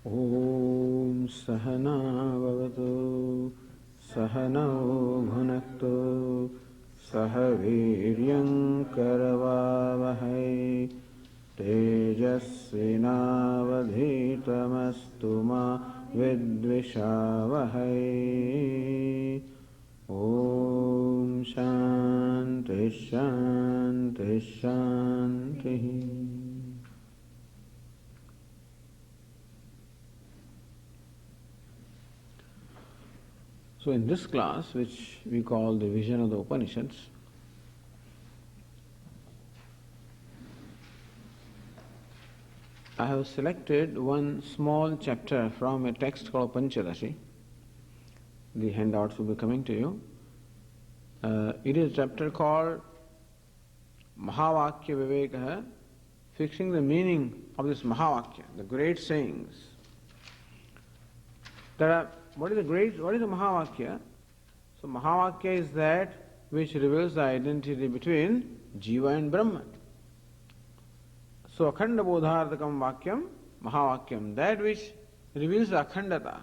Om Sahana Bhavatu Sahano Bhunaktu Sahaviryam Karavavahai Tejasvinavadhitamastu ma vidvishavahai. Om Shanti Shanti Shanti. So in this class, which we call the vision of the Upanishads, I have selected one small chapter from a text called Upanishad. The handouts will be coming to you. It is a chapter called Mahavakya Vivekaha, fixing the meaning of this Mahavakya, the great sayings. What is the Mahavakya? So Mahavakya is that which reveals the identity between Jiva and Brahman. So Akhanda Bodhardakam Vakyam, Mahavakyam, that which reveals the Akhandata,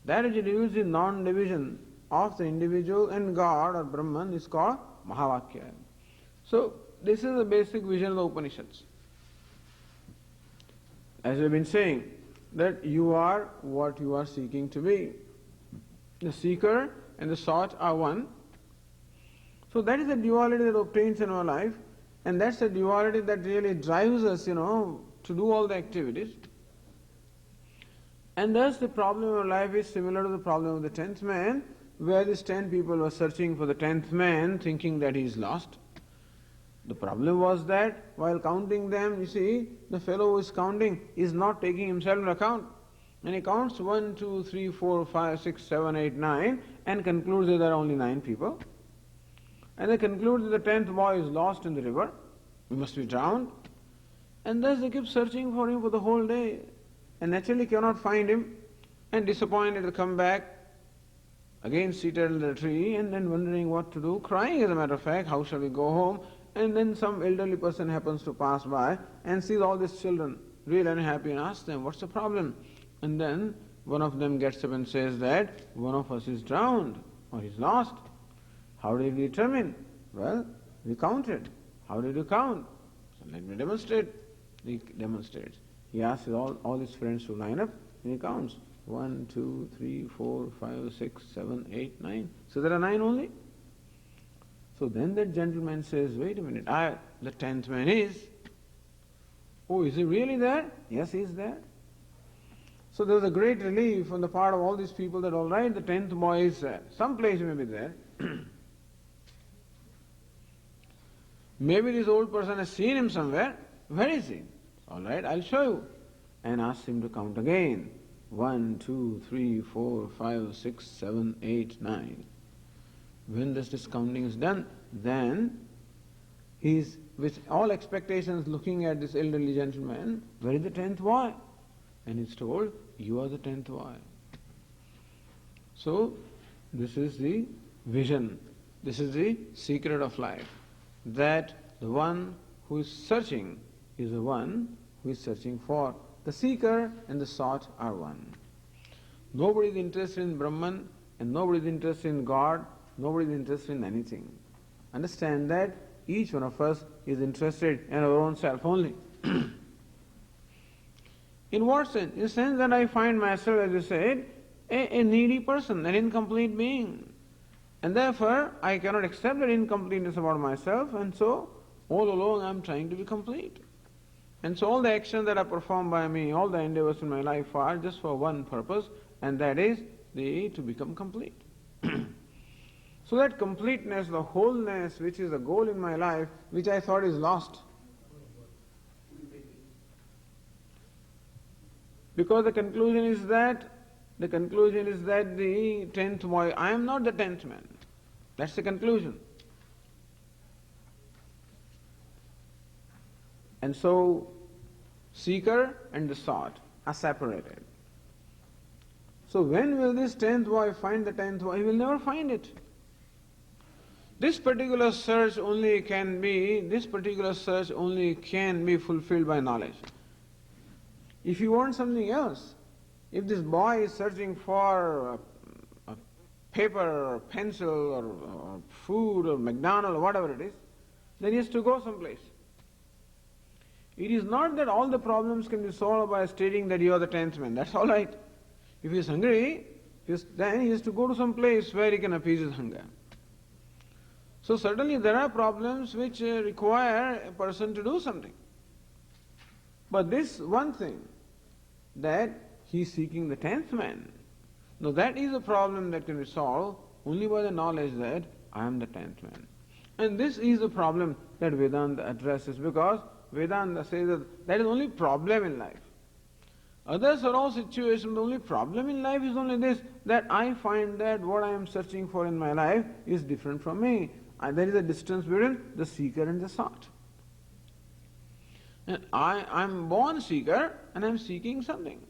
that which reveals the non-division of the individual and God or Brahman is called Mahavakya. So this is the basic vision of the Upanishads. As we have been saying, that you are what you are seeking to be. The seeker and the sought are one. So that is the duality that obtains in our life, and that's the duality that really drives us, to do all the activities. And thus the problem of life is similar to the problem of the 10th man, where these 10 people were searching for the 10th man, thinking that he is lost. The problem was that while counting them, you see, the fellow who is counting is not taking himself into account. And he counts 1, 2, 3, 4, 5, 6, 7, 8, 9 and concludes that there are only 9 people. And they conclude that the 10th boy is lost in the river, he must be drowned. And thus they keep searching for him for the whole day and naturally cannot find him, and disappointed they come back, again seated under the tree and then wondering what to do, crying as a matter of fact, how shall we go home? And then some elderly person happens to pass by and sees all these children really unhappy and asks them, what's the problem? And then one of them gets up and says that one of us is drowned or he's lost. How did we determine? Well, we counted. How did you count? So let me demonstrate. He demonstrates. He asks all his friends to line up and he counts. 1, 2, 3, 4, 5, 6, 7, 8, 9. So there are 9 only. So then that gentleman says, wait a minute, the 10th man is. Oh, is he really there? Yes, he is there. So there was a great relief on the part of all these people that all right, the 10th boy is there. Some place he may be there. Maybe this old person has seen him somewhere. Where is he? All right, I'll show you. And ask him to count again. 1, 2, 3, 4, 5, 6, 7, 8, 9. When this counting is done, then he is, with all expectations, looking at this elderly gentleman, where is the 10th boy? And he's told, you are the 10th boy. So, this is the vision, this is the secret of life, that the one who is searching is the one who is searching for. The seeker and the sought are one. Nobody is interested in Brahman and nobody is interested in God. Nobody is interested in anything. Understand that each one of us is interested in our own self only. In what sense? In the sense that I find myself, as you said, a needy person, an incomplete being. And therefore, I cannot accept that incompleteness about myself, and so all along I am trying to be complete. And so all the actions that are performed by me, all the endeavors in my life are just for one purpose, and that is to become complete. So that completeness, the wholeness, which is the goal in my life, which I thought is lost. Because the conclusion is that the 10th boy, I am not the 10th man. That's the conclusion. And so, seeker and the sought are separated. So when will this 10th boy find the 10th boy? He will never find it. This particular search only can be fulfilled by knowledge. If you want something else, If this boy is searching for a paper or pencil or food or McDonald's or whatever it is, then he has to go someplace. It is not that all the problems can be solved by stating that you are the 10th man. That's all right. If he is hungry, then he has to go to some place where he can appease his hunger. So certainly there are problems which require a person to do something. But this one thing, that he is seeking the 10th man, now that is a problem that can be solved only by the knowledge that I am the 10th man. And this is a problem that Vedanta addresses, because Vedanta says that is the only problem in life. Others are all situations, the only problem in life is only this, that I find that what I am searching for in my life is different from me. There is a distance between the seeker and the sought. And I am born seeker and I am seeking something.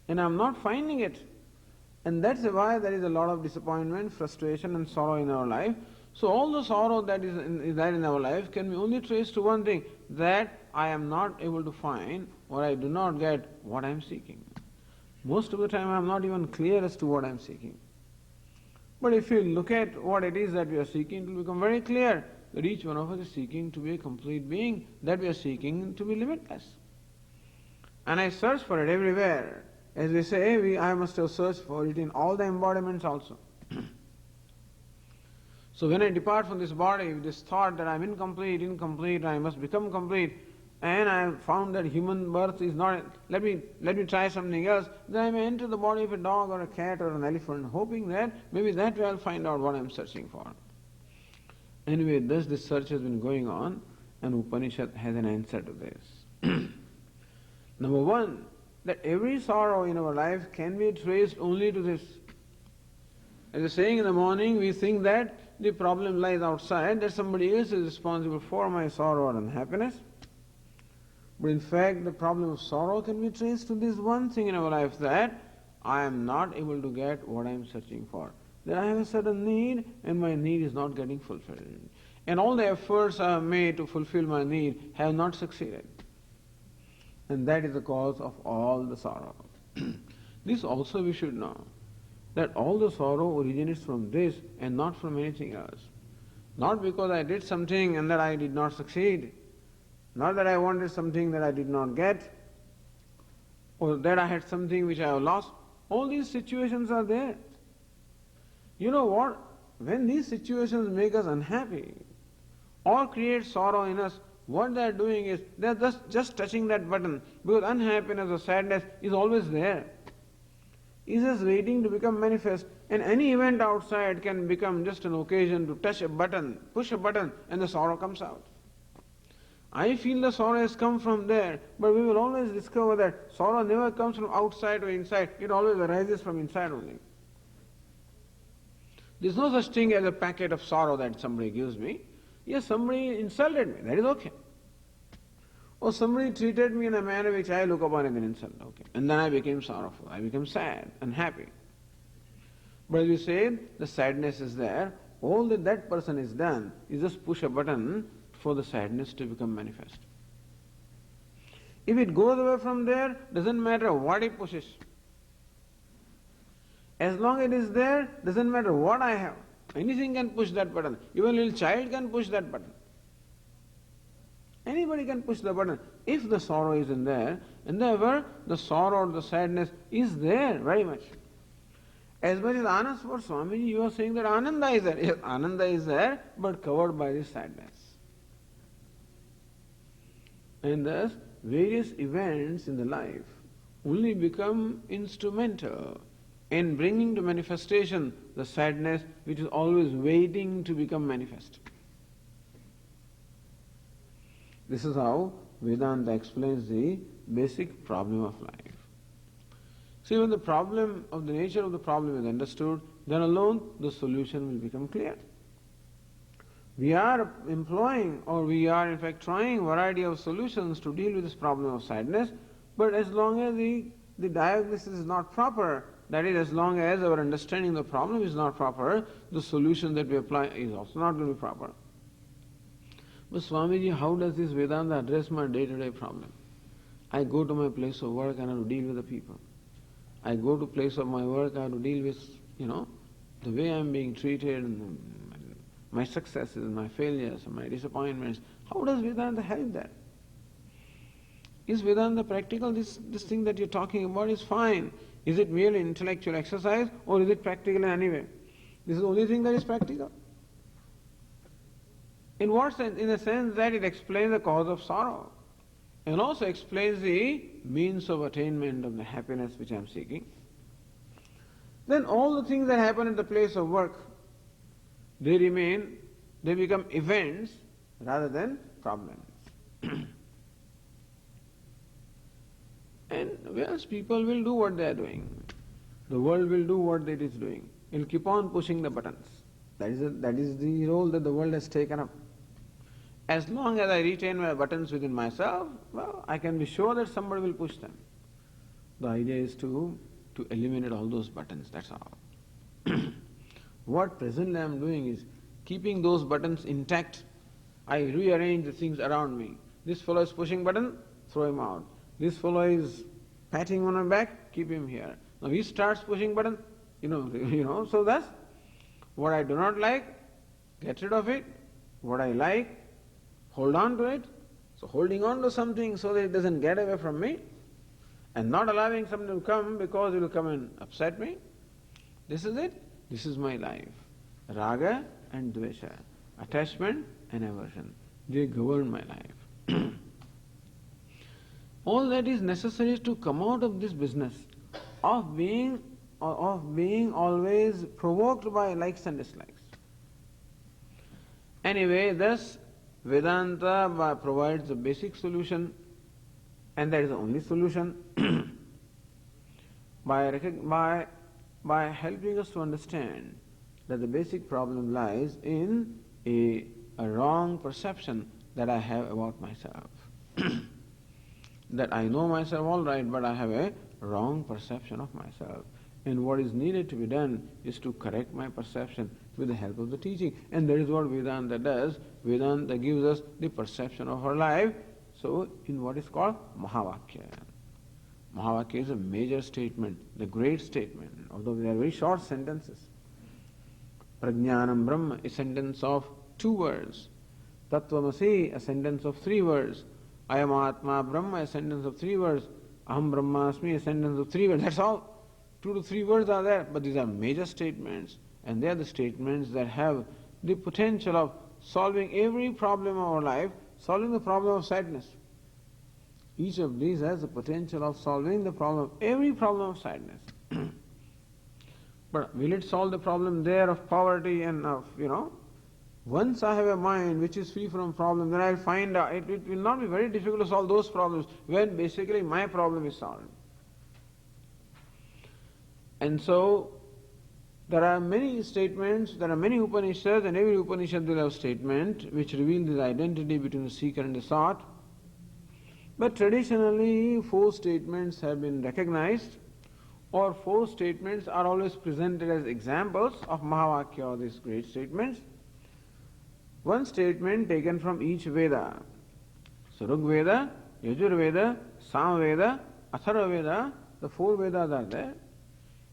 And I am not finding it. And that's why there is a lot of disappointment, frustration and sorrow in our life. So all the sorrow that is there in our life can be only traced to one thing, that I am not able to find, or I do not get what I am seeking. Most of the time I am not even clear as to what I am seeking. But if you look at what it is that we are seeking, it will become very clear that each one of us is seeking to be a complete being, that we are seeking to be limitless. And I search for it everywhere. As we say, I must have searched for it in all the embodiments also. So when I depart from this body with this thought that I am incomplete, I must become complete, and I have found that human birth is not, let me try something else, then I may enter the body of a dog or a cat or an elephant, hoping that maybe that way I will find out what I am searching for. Anyway, thus this search has been going on, and Upanishad has an answer to this. Number one, that every sorrow in our life can be traced only to this. As I was saying in the morning, we think that the problem lies outside, that somebody else is responsible for my sorrow or unhappiness. But in fact, the problem of sorrow can be traced to this one thing in our life, that I am not able to get what I am searching for. That I have a certain need and my need is not getting fulfilled. And all the efforts I have made to fulfill my need have not succeeded. And that is the cause of all the sorrow. This also we should know, that all the sorrow originates from this and not from anything else. Not because I did something and that I did not succeed, not that I wanted something that I did not get, or that I had something which I have lost. All these situations are there. You know what? When these situations make us unhappy or create sorrow in us, what they are doing is they are just touching that button, because unhappiness or sadness is always there. It's just waiting to become manifest, and any event outside can become just an occasion to touch a button, push a button, and the sorrow comes out. I feel the sorrow has come from there, but we will always discover that sorrow never comes from outside or inside, it always arises from inside only. There is no such thing as a packet of sorrow that somebody gives me. Yes, somebody insulted me, that is okay. Or somebody treated me in a manner which I look upon as an insult, okay. And then I became sorrowful, I became sad, unhappy. But as we said, the sadness is there. All that person has done is just push a button for the sadness to become manifest. If it goes away from there, doesn't matter what he pushes. As long as it is there, doesn't matter what I have. Anything can push that button. Even a little child can push that button. Anybody can push the button if the sorrow is in there, and therefore the sorrow or the sadness is there very much. As much as Anand for Swami, you are saying that Ananda is there. Yes, Ananda is there, but covered by this sadness. And thus, various events in the life only become instrumental in bringing to manifestation the sadness which is always waiting to become manifest. This is how Vedanta explains the basic problem of life. See, when the problem of the nature of the problem is understood, then alone the solution will become clear. We are employing, or we are in fact trying a variety of solutions to deal with this problem of sadness, but as long as the diagnosis is not proper, that is, as long as our understanding of the problem is not proper, the solution that we apply is also not going to be proper. But Swamiji, how does this Vedanta address my day-to-day problem? I go to my place of work and I have to deal with the people. I go to place of my work, I have to deal with, the way I am being treated, and my successes, my failures, my disappointments. How does Vedanta help that? Is Vedanta practical? This thing that you're talking about is fine. Is it merely intellectual exercise or is it practical in any way? This is the only thing that is practical. In what sense? In the sense that it explains the cause of sorrow and also explains the means of attainment of the happiness which I am seeking. Then all the things that happen at the place of work, they become events rather than problems. And whereas people will do what they are doing, the world will do what it is doing. It will keep on pushing the buttons. That is the role that the world has taken up. As long as I retain my buttons within myself, well, I can be sure that somebody will push them. The idea is to eliminate all those buttons, that's all. What presently I am doing is keeping those buttons intact. I rearrange the things around me. This fellow is pushing button, throw him out. This fellow is patting on my back, keep him here. Now he starts pushing button, so that's what I do not like, get rid of it. What I like, hold on to it. So holding on to something so that it doesn't get away from me, and not allowing something to come because it will come and upset me. This is it. This is my life. Raga and dvesha, attachment and aversion, they govern my life. All that is necessary is to come out of this business of being always provoked by likes and dislikes. Anyway, thus Vedanta provides the basic solution, and that is the only solution, by helping us to understand that the basic problem lies in a wrong perception that I have about myself. That I know myself all right, but I have a wrong perception of myself. And what is needed to be done is to correct my perception with the help of the teaching. And that is what Vedanta does. Vedanta gives us the perception of our life. So, in what is called Mahavakya. Mahavakya is a major statement, the great statement, although they are very short sentences. Prajnanam Brahma, a sentence of 2 words. Tattvamasi, a sentence of 3 words. Ayam Atma Brahma, a sentence of 3 words. Aham Brahmasmi, a sentence of 3 words. That's all. 2 to 3 words are there, but these are major statements, and they are the statements that have the potential of solving every problem of our life, solving the problem of sadness. Each of these has the potential of solving the problem, every problem of sadness. But will it solve the problem there of poverty and of, once I have a mind which is free from problem, then I'll find out, it will not be very difficult to solve those problems when basically my problem is solved. And so, there are many statements, there are many Upanishads, and every Upanishad will have a statement which reveals the identity between the seeker and the sought. But traditionally, 4 statements have been recognized, or 4 statements are always presented as examples of Mahavakya, or these great statements. One statement taken from each Veda. So Rig Veda, Yajur Veda, Sam Veda, Atharva Veda, the 4 Vedas are there.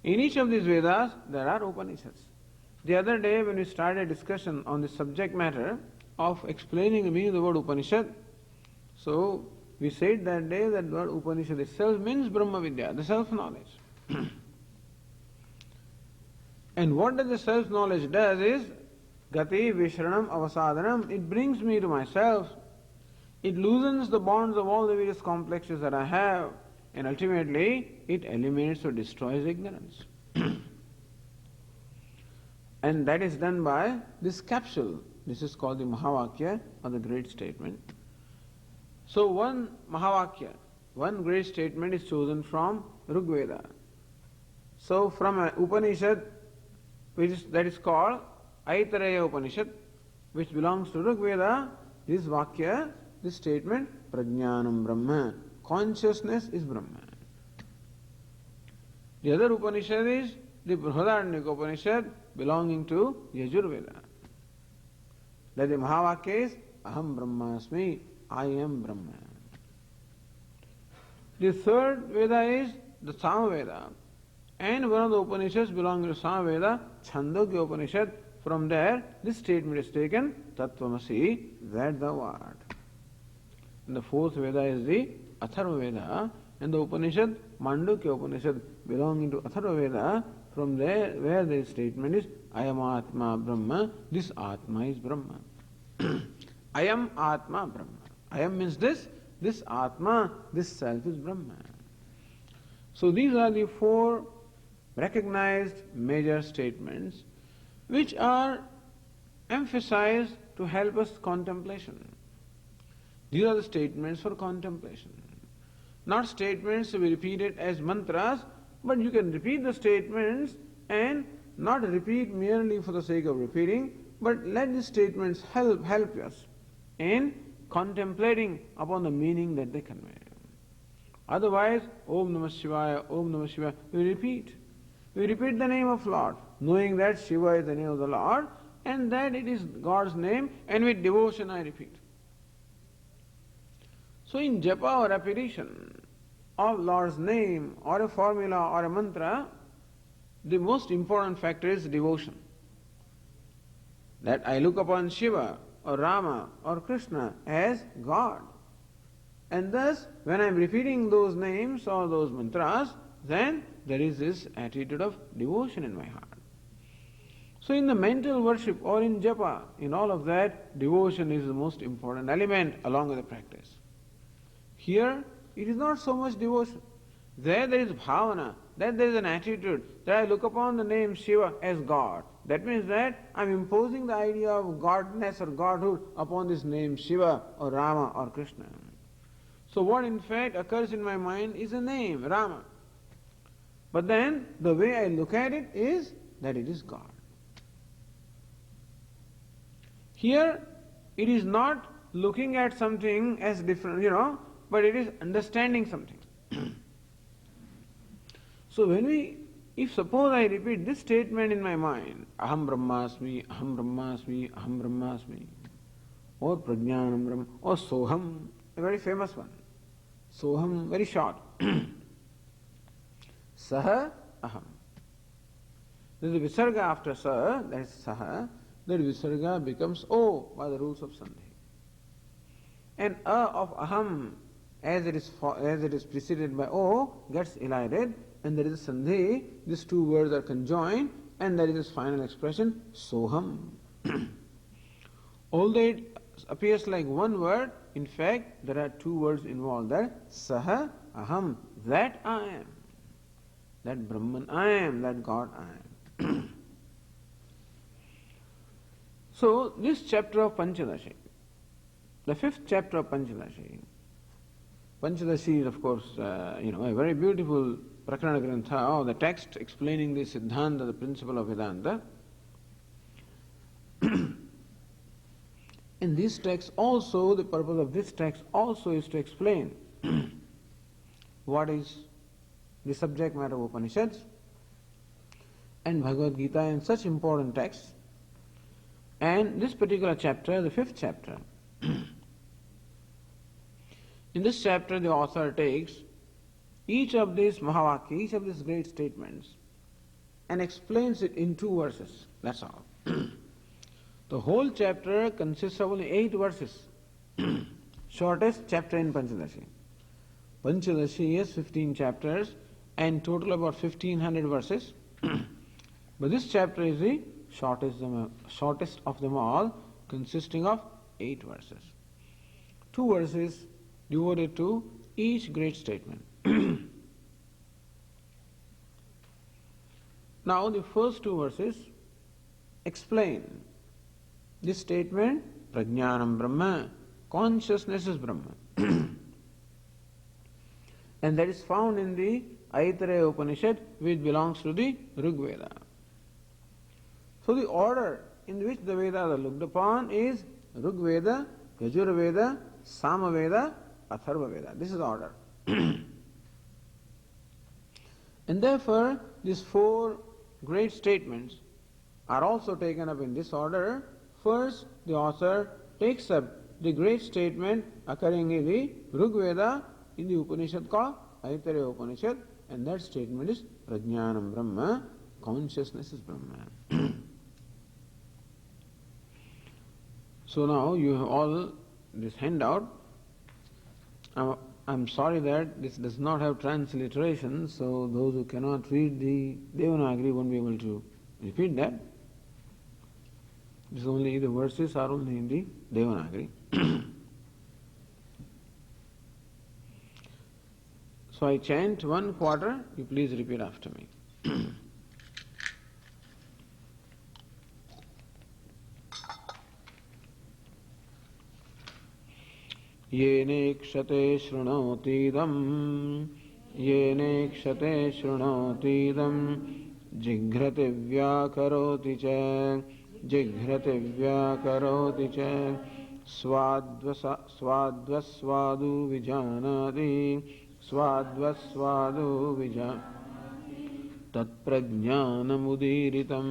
In each of these Vedas, there are Upanishads. The other day when we started a discussion on the subject matter of explaining the meaning of the word Upanishad, so we said that day that the word Upanishad itself means Brahma Vidya, the self-knowledge. And what does the self-knowledge does is, Gati Vishranam Avasadanam, it brings me to myself, it loosens the bonds of all the various complexes that I have, and ultimately it eliminates or destroys ignorance. And that is done by this capsule. This is called the Mahavakya, or the great statement. So one Mahavakya, one great statement is chosen from Rig Veda. So from an Upanishad, that is called Aitareya Upanishad, which belongs to Rig Veda, this Vakya, this statement, Prajnanam Brahma, consciousness is Brahma. The other Upanishad is the Brihadaranyaka Upanishad belonging to Yajur Veda. That the Mahavakya is Aham Brahmasmi, I am Brahma. The third Veda is the Sama Veda. And one of the Upanishads belonging to Samaveda, Chandogya Upanishad, from there this statement is taken, Tattvamasi, that thou art. And the fourth Veda is the Atharva Veda, and the Upanishad, Mandukya Upanishad, belonging to Atharva Veda, from there where the statement is, Ayam Atma Brahma, this Atma is Brahma. Ayam Atma Brahma. Ayam means this Atma, this self is Brahma. So these are the four recognized major statements which are emphasized to help us contemplation. These are the statements for contemplation. Not statements to be repeated as mantras, but you can repeat the statements and not repeat merely for the sake of repeating, but let the statements help us in contemplating upon the meaning that they convey. Otherwise, Om Namah Shivaya, Om Namah Shivaya, we repeat. We repeat the name of Lord, knowing that Shiva is the name of the Lord and that it is God's name, and with devotion I repeat. So in japa or repetition of Lord's name or a formula or a mantra, the most important factor is devotion. That I look upon Shiva or Rama or Krishna as God. And thus, when I am repeating those names or those mantras, then there is this attitude of devotion in my heart. So in the mental worship or in japa, in all of that, devotion is the most important element along with the practice. Here, it is not so much devotion. There is bhavana, that there is an attitude that I look upon the name Shiva as God. That means that I am imposing the idea of godness or godhood upon this name Shiva or Rama or Krishna. So what in fact occurs in my mind is a name, Rama. But then the way I look at it is that it is God. Here, it is not looking at something as different, but it is understanding something. So if suppose I repeat this statement in my mind, Aham Brahmasmi, Aham Brahmasmi, Aham Brahmasmi, or Prajnanam Brahma, or Soham, a very famous one. Soham, very short. Saha Aham. There is a visarga after Sa, that is Saha, that visarga becomes O by the rules of Sandhi. And A of Aham, as it is preceded by O, gets elided, and there is a Sandhi, these two words are conjoined, and there is this final expression, Soham. Although it appears like one word, in fact, there are two words involved there, Saha Aham, that I am. That Brahman I am, that God I am. So, this chapter of Panchadashi, the fifth chapter of Panchadashi is of course, a very beautiful Prakarana Grantha, or the text explaining the Siddhanta, the principle of Vedanta. In this text also, the purpose of this text also is to explain what is the subject matter of Upanishads and Bhagavad Gita and such important texts. And this particular chapter, the fifth chapter, in this chapter the author takes each of these Mahavakya, each of these great statements, and explains it in 2 verses. That's all. The whole chapter consists of only 8 verses. Shortest chapter in Panchadashi. Panchadashi is 15 chapters and total about 1500 verses. But this chapter is the shortest of them all, consisting of 8 verses. 2 verses devoted to each great statement. Now the first 2 verses explain this statement, Prajnanam Brahma, consciousness is Brahma. And that is found in the Aitareya Upanishad, which belongs to the Rig Veda. So the order in which the Vedas are looked upon is Rig Veda, Yajur Veda, Sama Veda, Atharva Veda. This is the order. And therefore, these 4 great statements are also taken up in this order. First, the author takes up the great statement occurring in the Rig Veda in the Upanishad called Aitareya Upanishad, and that statement is Prajnanam Brahma, consciousness is Brahma. So now you have all this handout. I'm sorry that this does not have transliteration, so those who cannot read the Devanagari won't be able to repeat that. This only the verses are only in the Devanagari. So I chant 1 quarter, you please repeat after me. Yenekshate shrunotidam, yenekshate shrunotidam, jighrate vyakaroti cha, jighrate vyakaroti cha, swadvasvadu vijanati, swadvasvadu vijanati, tatprajnanamudiritam,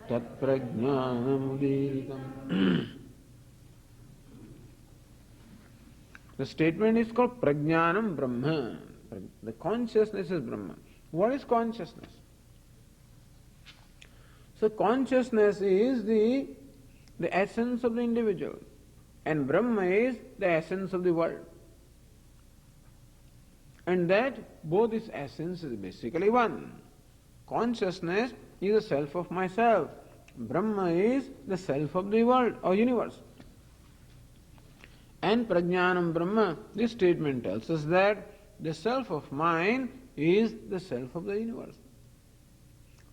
tatprajnanamudiritam. The statement is called Prajnanam Brahma. The consciousness is Brahma. What is consciousness? So consciousness is the essence of the individual, and Brahma is the essence of the world. And that both this essence is basically one. Consciousness is the self of myself. Brahma is the self of the world or universe. And Prajnanam Brahma, this statement tells us that the self of mine is the self of the universe.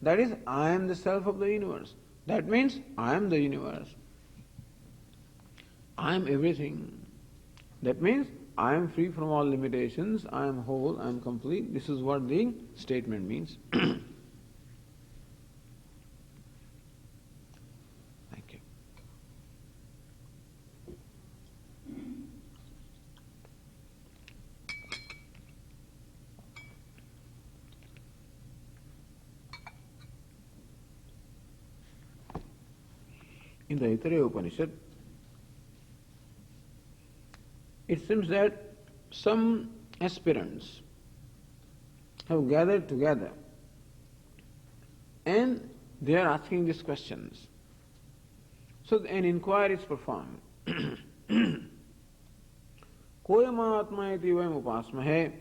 That is, I am the self of the universe. That means I am the universe. I am everything. That means I am free from all limitations, I am whole, I am complete. This is what the statement means. In the Aitareya Upanishad, it seems that some aspirants have gathered together and they are asking these questions. So an inquiry is performed. Koyama iti vayam upasmahe.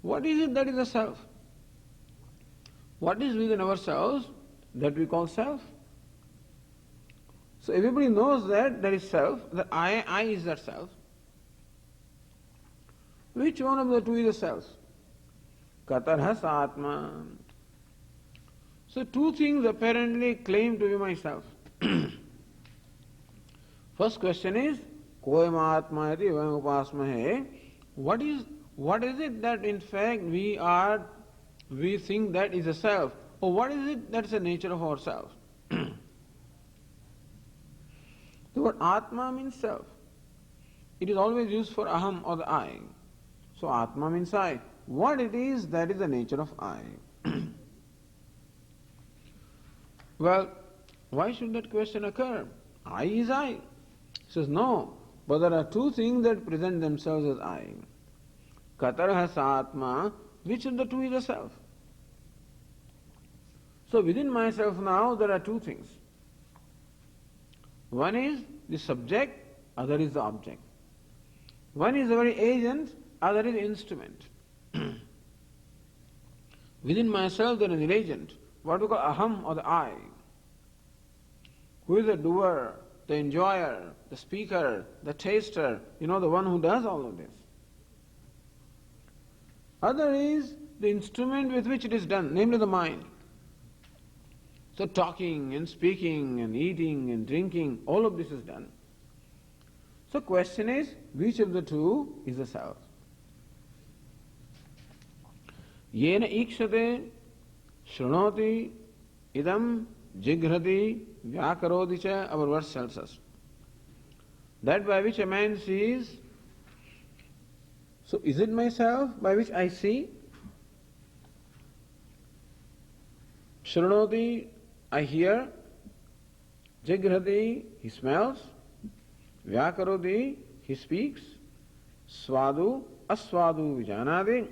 What is it that is the self? What is within ourselves that we call self? So everybody knows that there is self, that I is that self. Which one of the two is the self? Katarhas Atma. So two things apparently claim to be myself. First question is, Koyama Atma iti vayam upasmahe. What is it that in fact we think that is a self? Or what is it that is the nature of ourselves? The word Atma means self. It is always used for Aham or the I. So Atma means I. What it is, that is the nature of I. Well, why should that question occur? I is I. He says, no, but there are two things that present themselves as I. Katarhas Atma, which of the two is the self? So within myself now there are two things. One is the subject, other is the object. One is the very agent, other is the instrument. Within myself there is an agent, what we call Aham or the I, who is the doer, the enjoyer, the speaker, the taster, the one who does all of this. Other is the instrument with which it is done, namely the mind. So talking and speaking and eating and drinking, all of this is done. So question is, which of the two is the self? Yena ikshate shrunoti idam jighrati vyakaroti cha, our verse tells us. That by which a man sees. So is it myself by which I see? Shrunoti, I hear. Jighrati, he smells. Vyakaroti, he speaks. Swadu, aswadu vijanadi.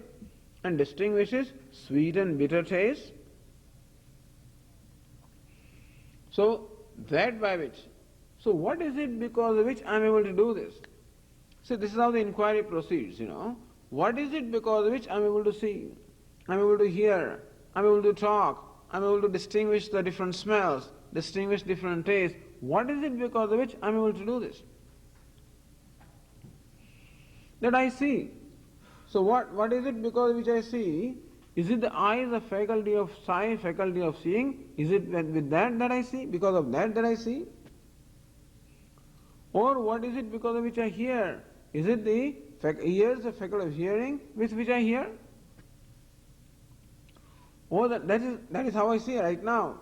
and distinguishes sweet and bitter taste. So, that by which. So, what is it because of which I am able to do this? See, this is how the inquiry proceeds, What is it because of which I am able to see? I am able to hear, I am able to talk, I am able to distinguish the different smells, distinguish different tastes. What is it because of which I am able to do this? That I see. So what is it because of which I see? Is it the eye, the faculty of sight, faculty of seeing? Is it with that I see? Because of that I see? Or what is it because of which I hear? Is it the ears, the faculty of hearing, with which I hear? Or that is how I see right now.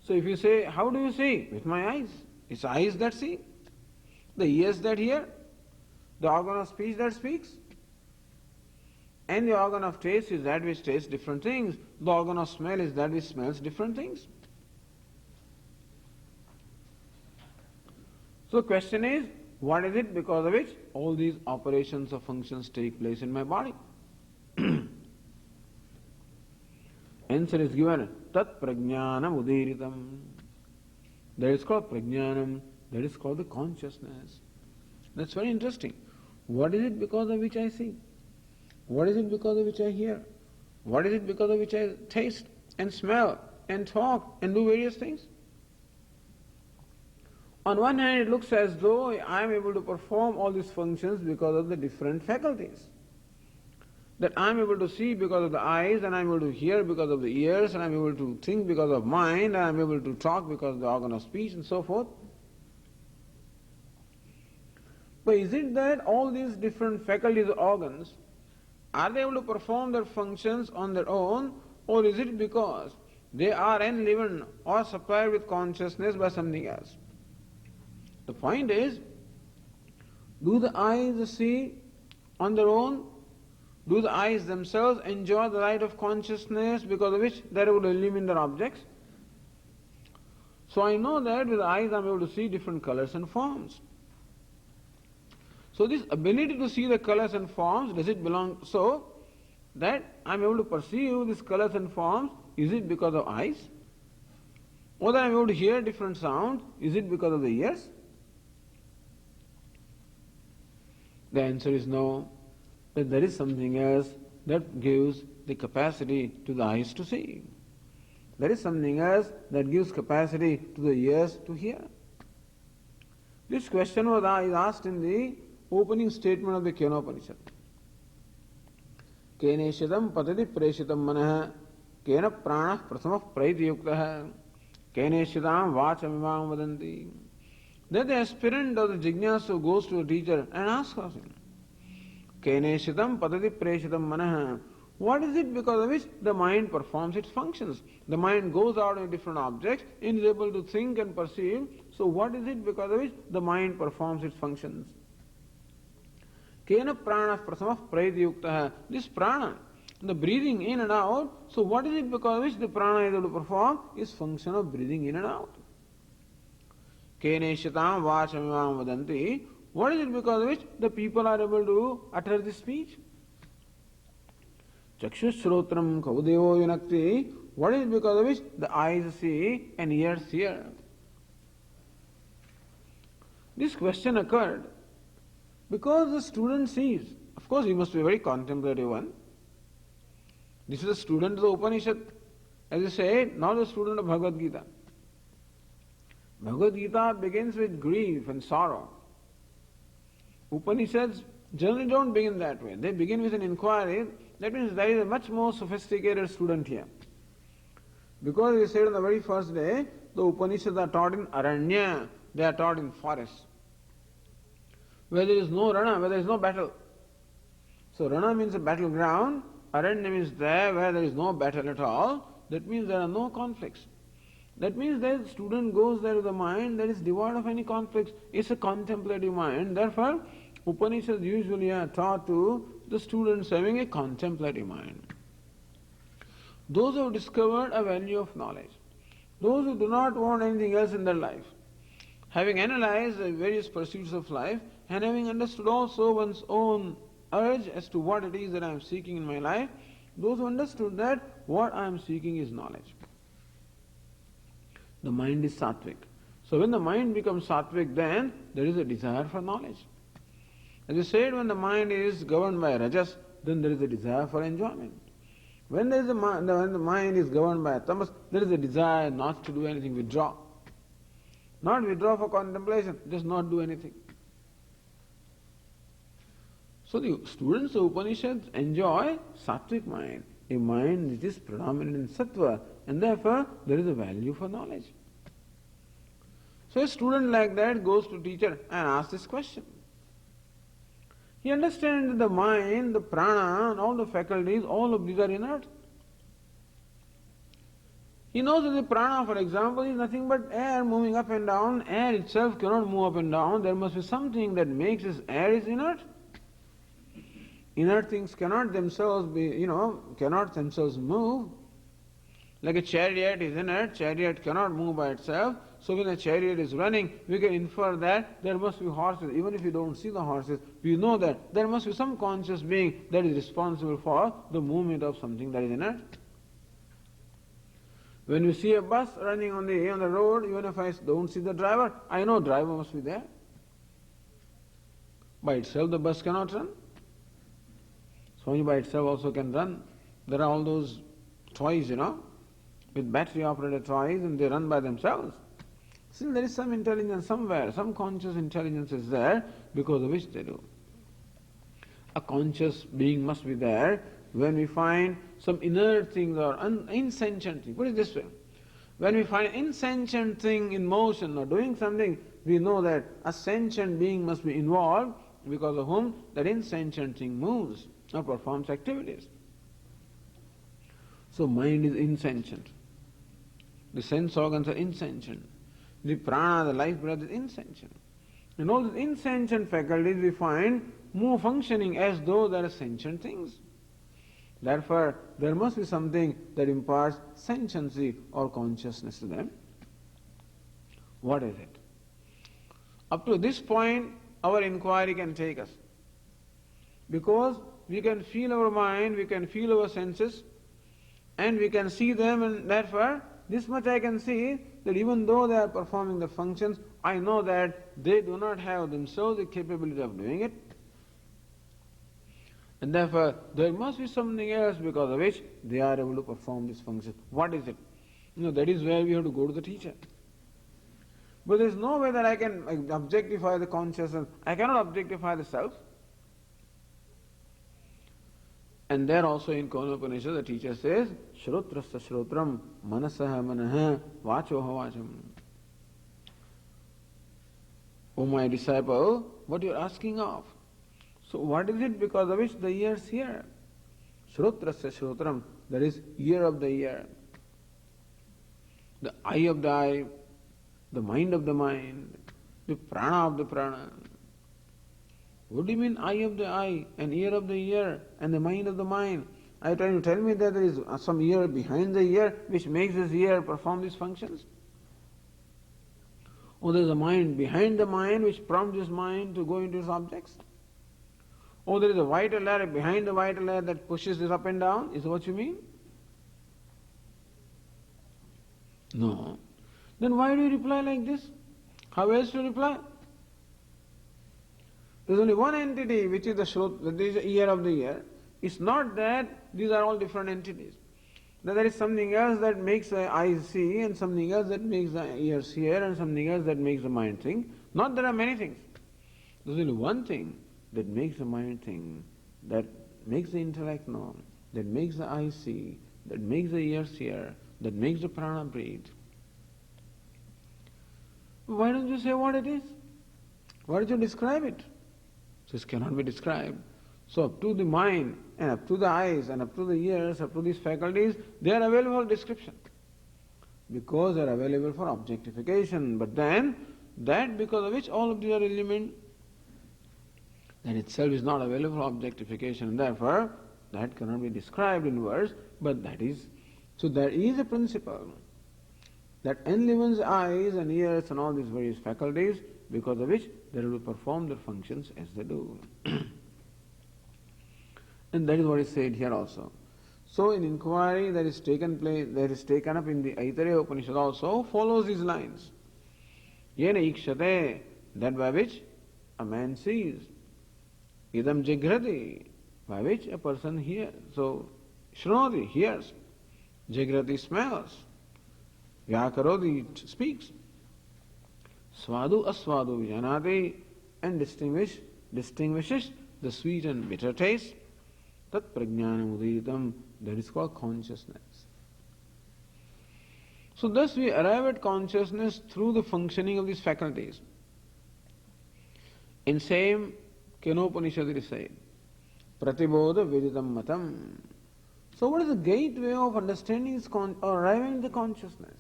So if you say, how do you see? With my eyes. It's eyes that see, the ears that hear, the organ of speech that speaks, and the organ of taste is that which tastes different things. The organ of smell is that which smells different things. So the question is, what is it because of which all these operations or functions take place in my body? Answer is given, tat prajnanam udiritam. That is called prajnanam, that is called the consciousness. That's very interesting. What is it because of which I see? What is it because of which I hear? What is it because of which I taste and smell and talk and do various things? On one hand, it looks as though I am able to perform all these functions because of the different faculties. That I am able to see because of the eyes, and I am able to hear because of the ears, and I am able to think because of mind, and I am able to talk because of the organ of speech, and so forth. But is it that all these different faculties or organs, are they able to perform their functions on their own, or is it because they are enlivened or supplied with consciousness by something else? The point is, do the eyes see on their own? Do the eyes themselves enjoy the light of consciousness because of which they are able to illumine their objects? So I know that with the eyes I am able to see different colors and forms. So this ability to see the colors and forms, does it belong so that I am able to perceive these colors and forms? Is it because of eyes? Or that I am able to hear different sounds? Is it because of the ears? The answer is no, that there is something else that gives the capacity to the eyes to see. There is something else that gives capacity to the ears to hear. This question was asked in the opening statement of the Kenopanishad. Keneshidam patati preshitam manah kena pranah prasamah praitiyuktah keneshidam vachamimam vadanti. That the aspirant or the jignasu goes to a teacher and asks him, Keneshitam padati preshitam manah. What is it because of which the mind performs its functions? The mind goes out in different objects and is able to think and perceive. So what is it because of which the mind performs its functions? Kena prana prasamah praitiyuktah. This prana, the breathing in and out, so what is it because of which the prana is able to perform? Is function of breathing in and out. Keneshitam vachamimam vadanti. What is it because of which the people are able to utter this speech? Chakshushrotram kaudevo yunakti. What is it because of which the eyes see and ears hear? This question occurred because the student sees. Of course, he must be a very contemplative one. This is a student of the Upanishad. As you say, not a student of Bhagavad Gita. Bhagavad Gita begins with grief and sorrow. Upanishads generally don't begin that way. They begin with an inquiry. That means there is a much more sophisticated student here. Because we said on the very first day, the Upanishads are taught in Aranya, they are taught in forests. Where there is no Rana, where there is no battle. So Rana means a battleground, Aranya means there where there is no battle at all. That means there are no conflicts. That means that the student goes there with a mind that is devoid of any conflicts. It's a contemplative mind. Therefore, Upanishads usually are taught to the students having a contemplative mind. Those who have discovered a value of knowledge, those who do not want anything else in their life, having analyzed the various pursuits of life and having understood also one's own urge as to what it is that I am seeking in my life, Those who understood that what I am seeking is knowledge. The mind is sattvic. So when the mind becomes sattvic, then there is a desire for knowledge. As you said, when the mind is governed by rajas, then there is a desire for enjoyment. When the mind is governed by tamas, there is a desire not to do anything, withdraw. Not withdraw for contemplation, just not do anything. So the students of Upanishads enjoy sattvic mind, a mind which is predominant in sattva, and therefore there is a value for knowledge. So a student like that goes to teacher and asks this question. He understands that the mind, the prana, and all the faculties, all of these are inert. He knows that the prana, for example, is nothing but air moving up and down. Air itself cannot move up and down. There must be something that makes this air is inert. Inert things cannot themselves move. Like a chariot is inert, chariot cannot move by itself. So when a chariot is running, we can infer that there must be horses. Even if we don't see the horses, we know that there must be some conscious being that is responsible for the movement of something that is inert. When you see a bus running on the road, even if I don't see the driver, I know driver must be there. By itself the bus cannot run. Swami by itself also can run. There are all those toys, with battery operated toys, and they run by themselves. Still there is some intelligence somewhere, some conscious intelligence is there because of which they do. A conscious being must be there when we find some inert things or insentient thing. Put it this way. When we find insentient thing in motion or doing something, we know that a sentient being must be involved because of whom that insentient thing moves or performs activities. So mind is insentient. The sense organs are insentient. The prana, the life breath is insentient. And all these insentient faculties we find more functioning as though they are sentient things. Therefore, there must be something that imparts sentiency or consciousness to them. What is it? Up to this point, our inquiry can take us. Because we can feel our mind, we can feel our senses, and we can see them, and therefore, this much I can see, that even though they are performing the functions, I know that they do not have themselves the capability of doing it. And therefore, there must be something else because of which they are able to perform this function. What is it? That is where we have to go to the teacher. But there is no way that I can objectify the consciousness. I cannot objectify the self. And there also in Kona Upanishad, the teacher says, Shrotrasya Shrotram, Manasaha Manaha, Vachoha Vacham. O my disciple, what you are asking of? So what is it because of which the ears hear? Shrotrasya Shrotram, that is ear of the ear. The eye of the eye, the mind of the mind, the prana of the prana. What do you mean eye of the eye and ear of the ear and the mind of the mind? Are you trying to tell me that there is some ear behind the ear which makes this ear perform these functions? Or there is a mind behind the mind which prompts this mind to go into its objects? Or there is a vital layer behind the vital layer that pushes this up and down? Is that what you mean? No. Then why do you reply like this? How else to reply? There is only one entity which is the ear of the ear. It's not that these are all different entities. That there is something else that makes the eyes see, and something else that makes the ears hear, and something else that makes the mind think. Not there are many things. There is only one thing that makes the mind think, that makes the intellect know, that makes the eyes see, that makes the ears hear, that makes the prana breathe. Why don't you say what it is? Why don't you describe it? This cannot be described. So up to the mind, and up to the eyes, and up to the ears, up to these faculties, they are available for description. Because they are available for objectification. But then, that because of which all of these are illumined, that itself is not available for objectification, and therefore, that cannot be described in words, but that is. So there is a principle that enlivens eyes and ears and all these various faculties, because of which they will perform their functions as they do. And that is what is said here also. So an inquiry that is taken place, that is taken up in the Aitareya Upanishad also follows these lines. Yena ikshate, that by which a man sees. Idam jigrati, by which a person hears. So shrunoti, hears. Jigrati, smells. Vyakaroti, speaks. Swadu aswadu vijanati, and distinguishes the sweet and bitter taste. Tat prajnanam uditam, that is called consciousness. So thus we arrive at consciousness through the functioning of these faculties. In same Kenopanishad it is said, Pratibodha Viditatmananda. So what is the gateway of understanding this or arriving at the consciousness?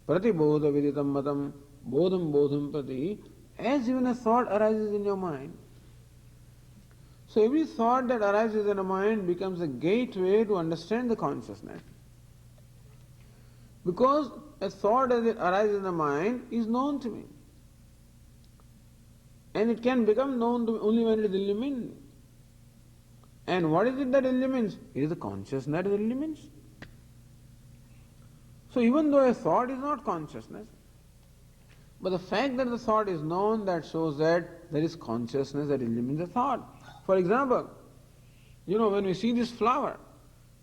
Pratibodha Viditatmananda, bodham bodham prati, as even a thought arises in your mind. So every thought that arises in a mind becomes a gateway to understand the consciousness. Because a thought as it arises in the mind is known to me. And it can become known to me only when it is illumined. And what is it that illumines? It is the consciousness that illumines. So even though a thought is not consciousness, but the fact that the thought is known, that shows that there is consciousness that illumines the thought. For example, when we see this flower,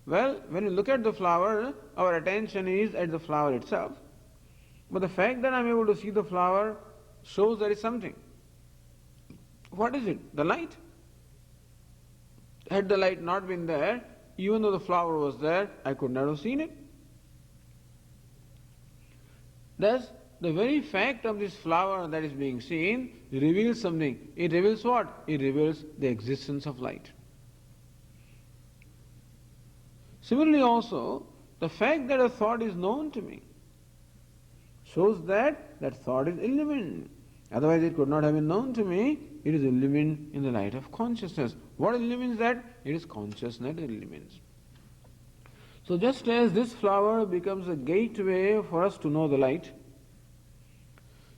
well, when we look at the flower, our attention is at the flower itself. But the fact that I am able to see the flower shows there is something. What is it? The light. Had the light not been there, even though the flower was there, I could not have seen it. Thus, the very fact of this flower that is being seen reveals something. It reveals what? It reveals the existence of light. Similarly also, the fact that a thought is known to me shows that that thought is illumined. Otherwise it could not have been known to me. It is illumined in the light of consciousness. What illumines that? It is consciousness that illumines. So just as this flower becomes a gateway for us to know the light,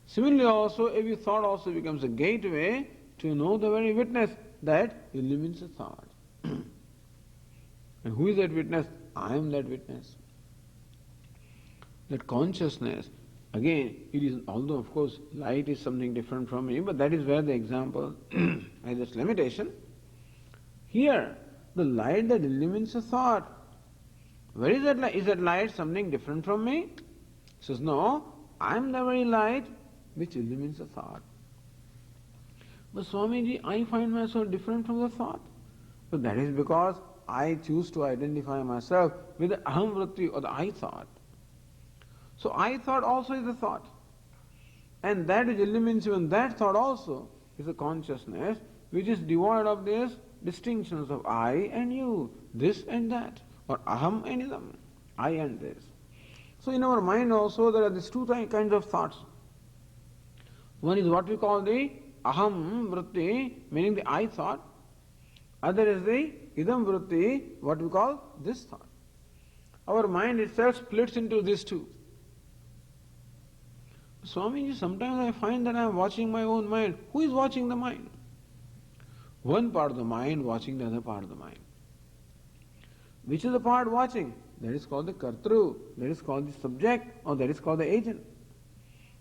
similarly also every thought also becomes a gateway to know the very witness that illumines the thought. And who is that witness? I am that witness. That consciousness, again, it is, although of course light is something different from me, but that is where the example has its limitation. Here, the light that illumines a thought, where is that light? Is that light something different from me? He says, no, I am the very light which illumines a thought. But Swamiji, I find myself different from the thought. But that is because I choose to identify myself with the aham vritti or the I thought. So I thought also is the thought. And that which illumines even that thought also is a consciousness which is devoid of these distinctions of I and you, this and that, or aham and idam, I and this. So in our mind also there are these two kinds of thoughts. One is what we call the aham vritti, meaning the I thought. Other is the idam vritti, what we call this thought. Our mind itself splits into these two. Swamiji, sometimes I find that I am watching my own mind. Who is watching the mind? One part of the mind watching the other part of the mind. Which is the part watching? That is called the kartru, that is called the subject, or that is called the agent.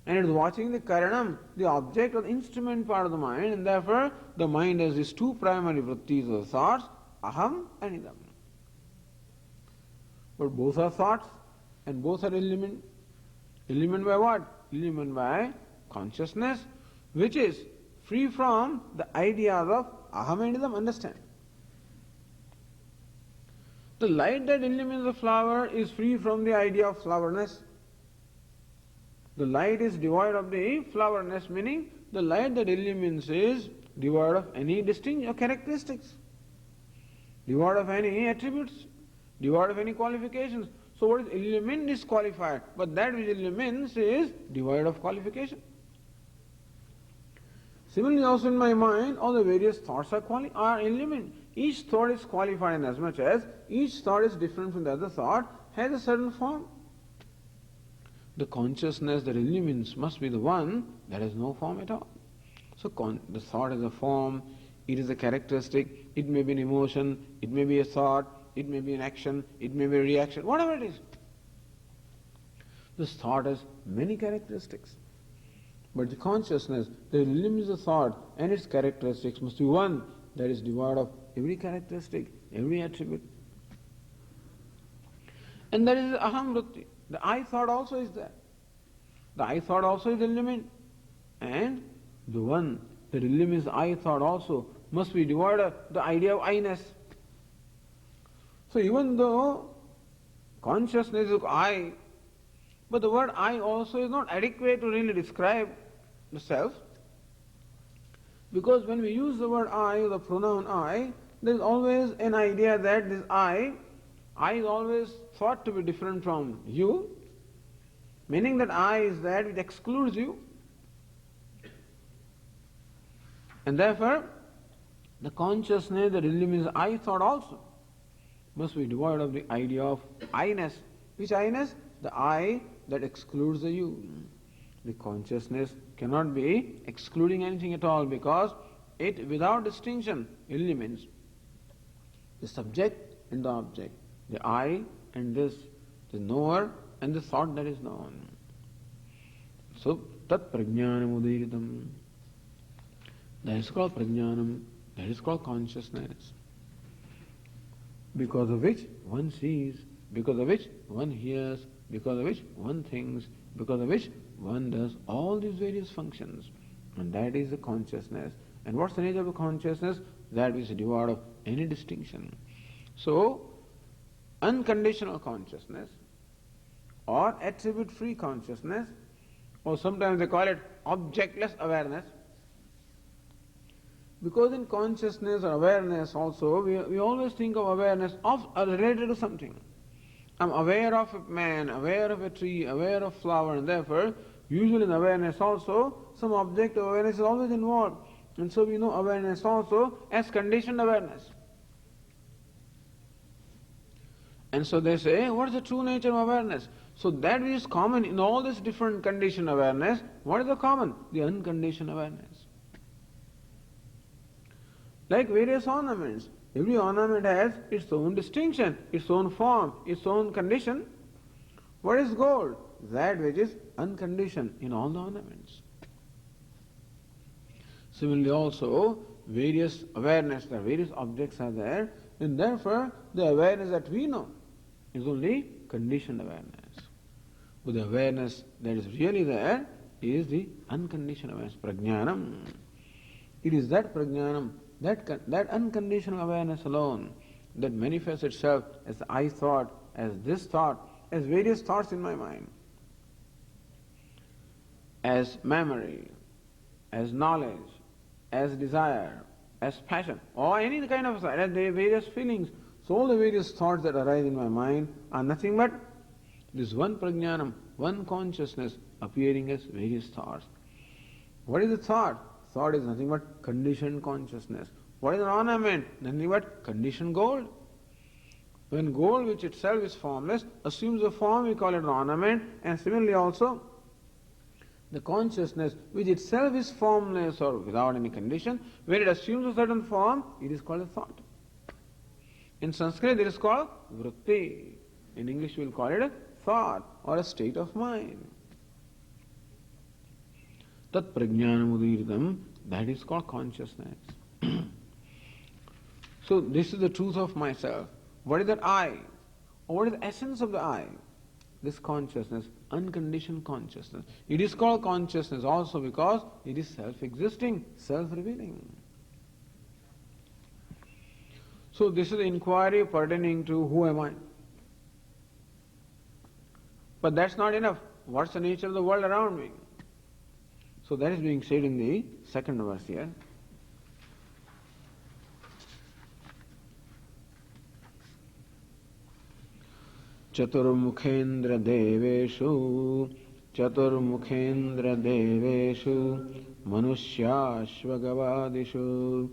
And it is watching the karanam, the object or the instrument part of the mind, and therefore the mind has these two primary vrittis or thoughts, aham and idam. But both are thoughts and both are illumined. Illumined by what? Illumined by consciousness, which is free from the ideas of aham and idam. Understand? The light that illumines the flower is free from the idea of flowerness. The light is devoid of the flowerness, meaning the light that illumines is devoid of any distinct characteristics, devoid of any attributes, devoid of any qualifications. So what is illumined is qualified, but that which illumines is devoid of qualification. Similarly also in my mind, all the various thoughts are illumined. Each thought is qualified in as much as each thought is different from the other thought, has a certain form. The consciousness that illumines must be the one that has no form at all. So the thought is a form, it is a characteristic, it may be an emotion, it may be a thought, it may be an action, it may be a reaction, whatever it is. This thought has many characteristics. But the consciousness that limits the thought and its characteristics must be one that is devoid of every characteristic, every attribute. And that is the aham vritti. The I thought also is there. The I thought also is the limit. And the one that limits the I thought also must be devoid of the idea of I-ness. So even though consciousness is I, but the word I also is not adequate to really describe the self. Because when we use the word I, the pronoun I, there is always an idea that this I is always thought to be different from you, meaning that I is that which excludes you. And therefore, the consciousness that eliminates I thought also must be devoid of the idea of I-ness. Which I-ness? The I that excludes the you. The consciousness cannot be excluding anything at all because it, without distinction, eliminates the subject and the object, the I and this, the knower and the thought that is known. So, tat prajnanam udiritam. That is called prajnanam, that is called consciousness. Because of which one sees, because of which one hears, because of which one thinks, because of which one does all these various functions. And that is the consciousness. And what's the nature of the consciousness? That which is devoid of any distinction. So, unconditional consciousness or attribute-free consciousness, or sometimes they call it objectless awareness. Because in consciousness or awareness also, we always think of awareness of related to something. I'm aware of a man, aware of a tree, aware of flower, and therefore, usually in awareness also, some object of awareness is always involved. And so we know awareness also as conditioned awareness. And so they say, what is the true nature of awareness? So that which is common in all this different conditioned awareness, what is the common? The unconditioned awareness. Like various ornaments. Every ornament has its own distinction, its own form, its own condition. What is gold? That which is unconditioned in all the ornaments. Similarly also, various awareness, there are various objects are there, and therefore the awareness that we know is only conditioned awareness. But the awareness that is really there is the unconditioned awareness, prajnanam. It is that prajnanam, that unconditional awareness alone that manifests itself as I thought, as this thought, as various thoughts in my mind, as memory, as knowledge, as desire, as passion, or any kind of as various feelings. So all the various thoughts that arise in my mind are nothing but this one prajnanam, one consciousness appearing as various thoughts. What is the thought? Thought is nothing but conditioned consciousness. What is an ornament? Nothing but conditioned gold. When gold, which itself is formless, assumes a form, we call it an ornament, and similarly also, the consciousness, which itself is formless or without any condition, when it assumes a certain form, it is called a thought. In Sanskrit, it is called vritti. In English, we will call it a thought or a state of mind. Tat prajnanam udiritam, that is called consciousness. So this is the truth of myself. What is that I? Or what is the essence of the I? This consciousness, unconditioned consciousness. It is called consciousness also because it is self-existing, self-revealing. So this is the inquiry pertaining to who am I? But that's not enough. What's the nature of the world around me? So that is being said in the second verse here. Chaturmukhendra deveshu manusyashvagavadishu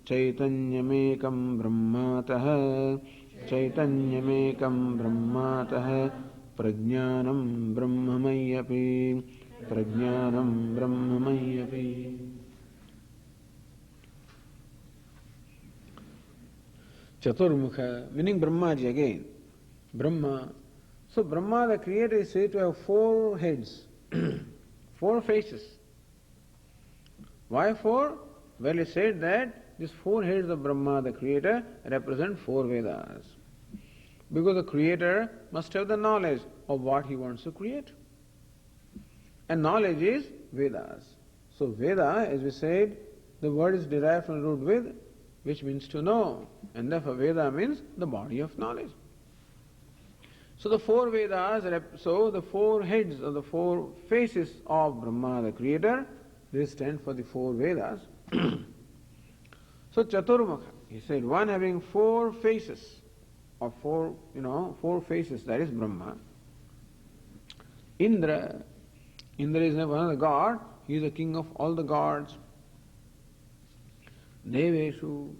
chaitanyamekam brahmatah prajnanam brahmamayyapi. Chaturmukha, meaning Brahmaji again. Brahma. So Brahma, the creator, is said to have 4 heads, 4 faces. Why 4? Well, it said that these 4 heads of Brahma, the creator, represent 4 Vedas. Because the creator must have the knowledge of what he wants to create. And knowledge is Vedas. So Veda, as we said, the word is derived from the root Ved, which means to know. And therefore Veda means the body of knowledge. So the 4 Vedas, so the 4 heads or the 4 faces of Brahma, the creator, they stand for the 4 Vedas. So Chaturmukha, he said, one having 4 faces, or 4 faces, that is Brahma. Indra is one of the god, he is the king of all the gods. Deveshu.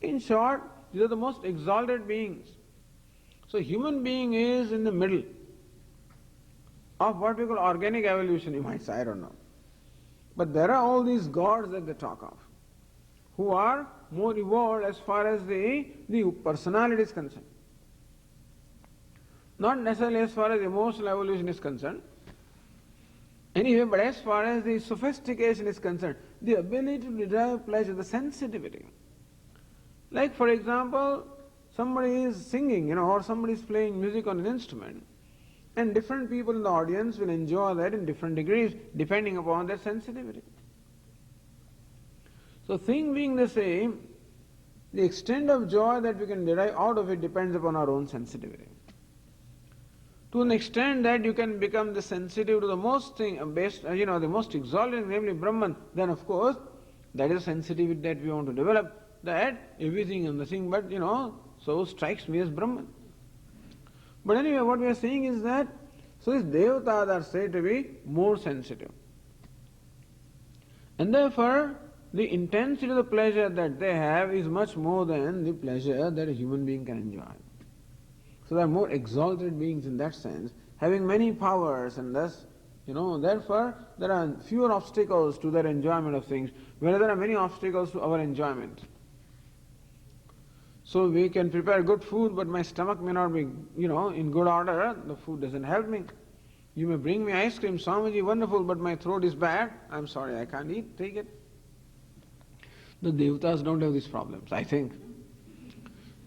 In short, these are the most exalted beings. So human being is in the middle of what we call organic evolution, you might say, I don't know. But there are all these gods that they talk of, who are more evolved as far as the personality is concerned. Not necessarily as far as emotional evolution is concerned. Anyway, but as far as the sophistication is concerned, the ability to derive pleasure, the sensitivity. Like for example, somebody is singing, or somebody is playing music on an instrument, and different people in the audience will enjoy that in different degrees, depending upon their sensitivity. So thing being the same, the extent of joy that we can derive out of it depends upon our own sensitivity. To an extent that you can become the sensitive to the most the most exalted, namely Brahman, then of course, that is sensitivity that we want to develop, that everything and nothing but, so strikes me as Brahman. But anyway, what we are saying is that, so these devatas are said to be more sensitive. And therefore, the intensity of the pleasure that they have is much more than the pleasure that a human being can enjoy. So they are more exalted beings in that sense, having many powers, and thus, therefore there are fewer obstacles to their enjoyment of things, whereas there are many obstacles to our enjoyment. So we can prepare good food, but my stomach may not be, in good order, the food doesn't help me. You may bring me ice cream, Swamiji, wonderful, but my throat is bad, I'm sorry, I can't eat, take it. The devatas don't have these problems, I think.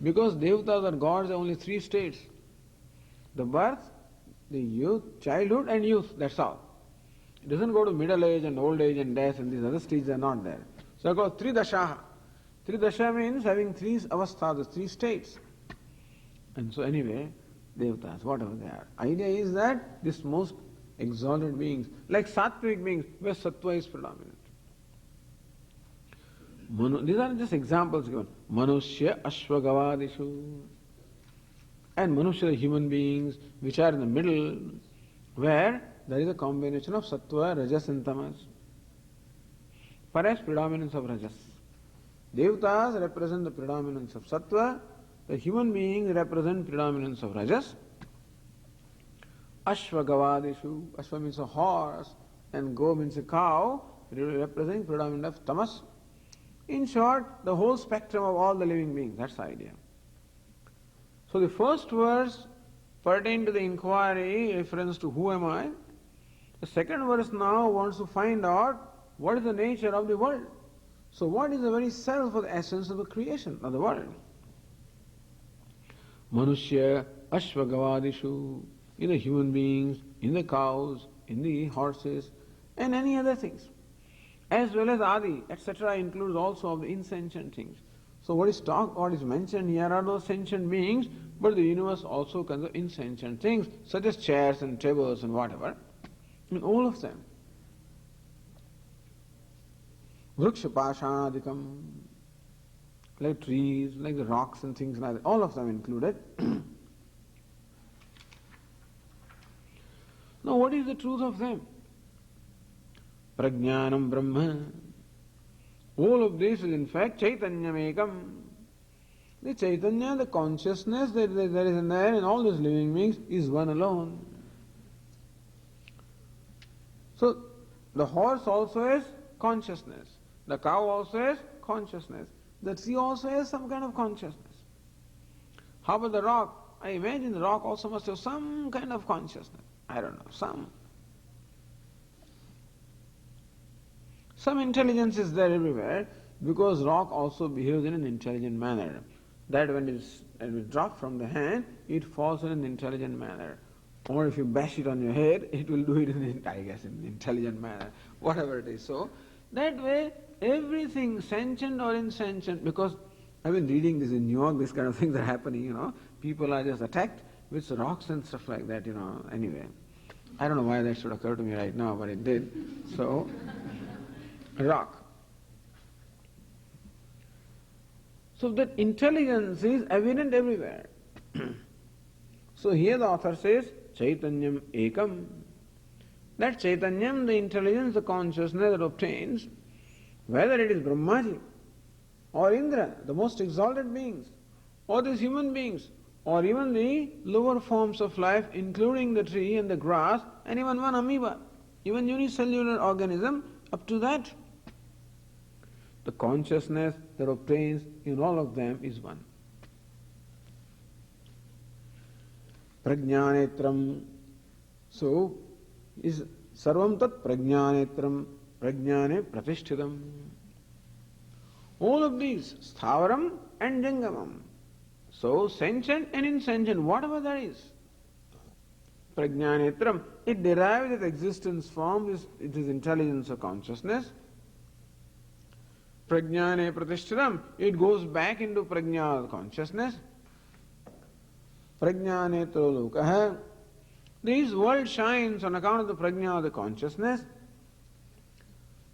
Because devatas or gods are only 3 states. The birth, the youth, childhood and youth, that's all. It doesn't go to middle age and old age and death, and these other stages are not there. So I call it Tridashaha. Tridasha means having 3 avasthas, 3 states. And so anyway, devatas, whatever they are. Idea is that this most exalted beings, like sattvic beings, where sattva is predominant. These are just examples given. Manushya Ashwagavadishu. And Manushya, the human beings, which are in the middle, where there is a combination of sattva, rajas and tamas. Perhaps predominance of rajas. Devatas represent the predominance of sattva, the human beings represent predominance of rajas. Ashwagavadishu. Ashwa means a horse, and go means a cow, representing predominance of tamas. In short, the whole spectrum of all the living beings, that's the idea. So the first verse pertains to the inquiry, reference to who am I. The second verse now wants to find out what is the nature of the world. So what is the very self or the essence of the creation of the world? Manushya Ashwagavadishu, in the human beings, in the cows, in the horses, and any other things. As well as Adi, etc. includes also of the insentient things. So what is mentioned here are those sentient beings, but the universe also consists of insentient things, such as chairs and tables and whatever. In all of them. Vriksha Pashanadikam, like trees, like the rocks and things like that, all of them included. Now what is the truth of them? Prajnanam Brahma. All of this is in fact Chaitanyamekam. The Chaitanya, the consciousness that is in there in all these living beings is one alone. So the horse also has consciousness. The cow also has consciousness. The tree also has some kind of consciousness. How about the rock? I imagine the rock also must have some kind of consciousness. I don't know, some intelligence is there everywhere, because rock also behaves in an intelligent manner. That when it is dropped from the hand, it falls in an intelligent manner. Or if you bash it on your head, it will do it in an intelligent manner, whatever it is. So, that way, everything, sentient or insentient, because I've been reading this in New York, this kind of things are happening, people are just attacked with rocks and stuff like that, anyway. I don't know why that should occur to me right now, but it did. So, rock. So that intelligence is evident everywhere. So here the author says, Chaitanyam Ekam. That Chaitanyam, the intelligence, the consciousness that obtains, whether it is Brahmaji, or Indra, the most exalted beings, or these human beings, or even the lower forms of life, including the tree and the grass, and even one amoeba, even unicellular organism, up to that, the consciousness that obtains in all of them is one. Prajnanetram. So, is sarvam tat prajnanetram, prajnane pratishthitam. All of these, sthavaram and jangamam. So, sentient and insentient, whatever that is. Prajnanetram, it derives its existence from it is intelligence or consciousness. Prajnane pratishthitam, it goes back into prajna, consciousness. Prajnane trolokaha, this world shines on account of the prajna, the consciousness.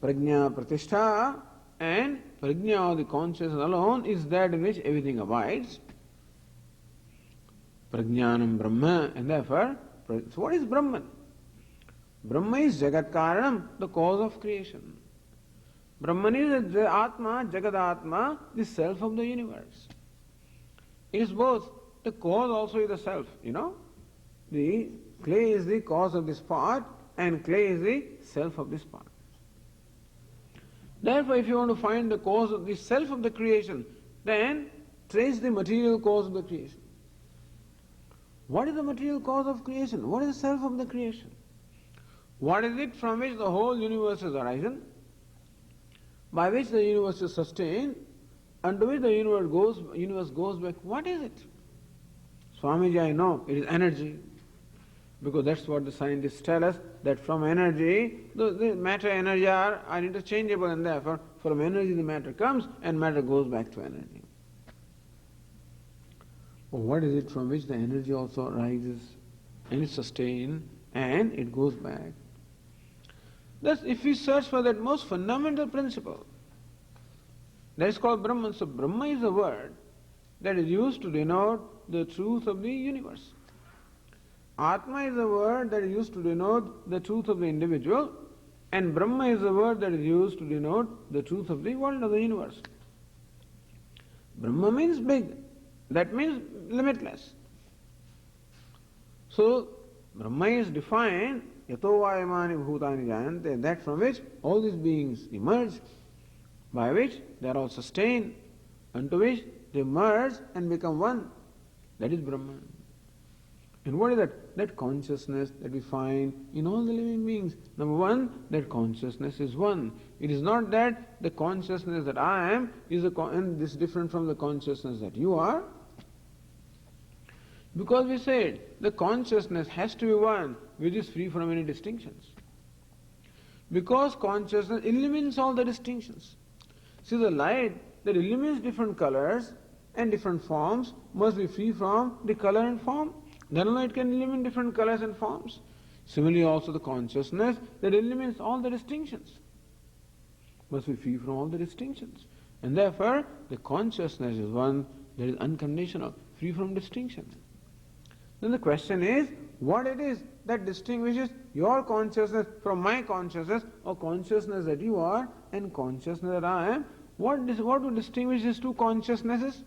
Prajna pratishtha, and prajna, the consciousness alone, is that in which everything abides. Prajnanam Brahma, and therefore, so what is Brahman? Brahma is Jagat Karanam, the cause of creation. Brahman is the Atma, Jagat Atma, the self of the universe. It is both. The cause also is the self, The clay is the cause of this pot, and clay is the self of this pot. Therefore, if you want to find the cause of the self of the creation, then trace the material cause of the creation. What is the material cause of creation? What is the self of the creation? What is it from which the whole universe has arisen, by which the universe is sustained, and to which the universe goes back? What is it? Swamiji, I know, it is energy. Because that's what the scientists tell us, that from energy, the matter and energy are interchangeable, and therefore from energy the matter comes and matter goes back to energy. But what is it from which the energy also arises and is sustained and it goes back? Thus, if we search for that most fundamental principle, that is called Brahman. So Brahma is a word that is used to denote the truth of the universe. Atma is a word that is used to denote the truth of the individual, and Brahma is a word that is used to denote the truth of the world, of the universe. Brahma means big, that means limitless. So, Brahma is defined, yato vayamani bhutani jayante, that from which all these beings emerge, by which they are all sustained, unto which they merge and become one. That is Brahman. And what is that? That consciousness that we find in all the living beings. Number one, that consciousness is one. It is not that the consciousness that I am is and this is different from the consciousness that you are. Because we said the consciousness has to be one, which is free from any distinctions. Because consciousness eliminates all the distinctions. See, the light that illumines different colors and different forms must be free from the color and form. Then only it can illumine different colors and forms. Similarly also the consciousness that eliminates all the distinctions must be free from all the distinctions. And therefore the consciousness is one that is unconditional, free from distinction. Then the question is, what it is that distinguishes your consciousness from my consciousness, or consciousness that you are and consciousness that I am? What would distinguish these two consciousnesses?